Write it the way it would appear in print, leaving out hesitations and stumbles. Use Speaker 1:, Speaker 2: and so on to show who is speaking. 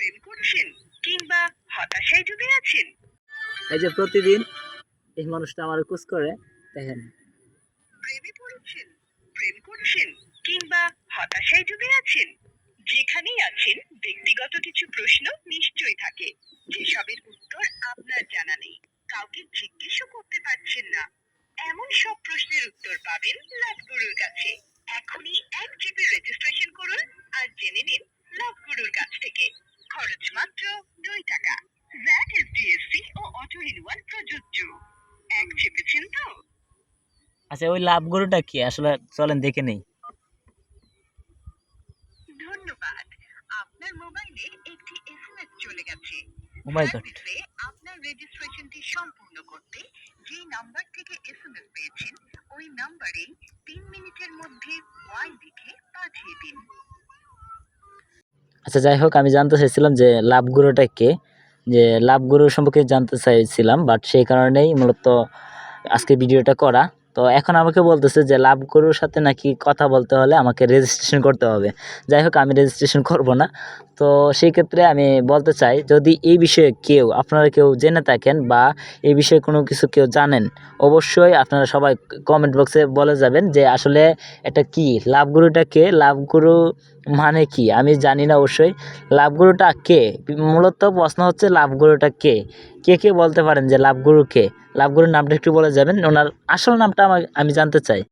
Speaker 1: প্রেম করছেন কিংবা হতাশায় ডুবে আছেন?
Speaker 2: এই যে প্রতিদিন এই মানুষটা আমার কুচ করে দেখেন।
Speaker 1: প্রেমে পড়েছেন, প্রেম করছেন কিংবা হতাশায় ডুবে আছেন? যেখানেই আছেন ব্যক্তিগত কিছু প্রশ্ন নিশ্চয়ই থাকে, যেসবের উত্তর আপনার জানা নেই, কাউকে জিজ্ঞেসও করতে পারছেন না। এমন সব প্রশ্নের উত্তর পাবেন লাভ গুরুর কাছে। এখনই এক জিবি রেজিস্ট্রেশন করুন আর জেনে নিন লাভ গুরুর কাছ থেকে। খরচ মাত্র 2 টাকা। ভ্যাট এসডিএসসি ও অটো রিনিউয়াল প্রযোজ্য। এক চেপেছেন তো?
Speaker 2: আচ্ছা, ওই লাভ গরুটা কি আসলে, চলেন দেখে নেই।
Speaker 1: ধন্যবাদ। আপনার মোবাইলে একটি এসএমএস চলে গেছে।
Speaker 2: ও মাই গড।
Speaker 1: সার্ভিসে আপনার রেজিস্ট্রেশনটি সম্পূর্ণ করতে যে নাম্বার থেকে এসএমএস পেয়েছেন ওই নাম্বারে 3 মিনিটের মধ্যে ওয়াই লিখে পাঠিয়ে দিন।
Speaker 2: আচ্ছা, যাই হোক, আমি জানতে চাইছিলাম যে লাভ গরুটা কে, যে লাভ গরু সম্পর্কে জানতে চাইছিলাম, বাট সেই কারণেই মূলত আজকে ভিডিওটা করা। তো এখন আমাকে বলতেছে যে লাভ গরুর সাথে নাকি কথা বলতে হলে আমাকে রেজিস্ট্রেশন করতে হবে। যাই হোক, আমি রেজিস্ট্রেশন করব না। তো সেই ক্ষেত্রে আমি বলতে চাই, যদি এই বিষয়ে আপনারা কেউ জেনে থাকেন বা এই বিষয়ে কোনো কিছু কেউ জানেন, অবশ্যই আপনারা সবাই কমেন্ট বক্সে বলে যাবেন যে আসলে এটা কি, লাভ গরুটা কে, লাভ গরু মানে কি আমি জানি না অবশ্যই। লাভ গরুটা কে, মূলত প্রশ্ন হচ্ছে লাভ গরুটা কে। কে বলতে পারেন যে লাভ গরু কে? লাভ গরুর নামটা একটু বলে যাবেন, ওনার আসল নামটা আমি জানতে চাই।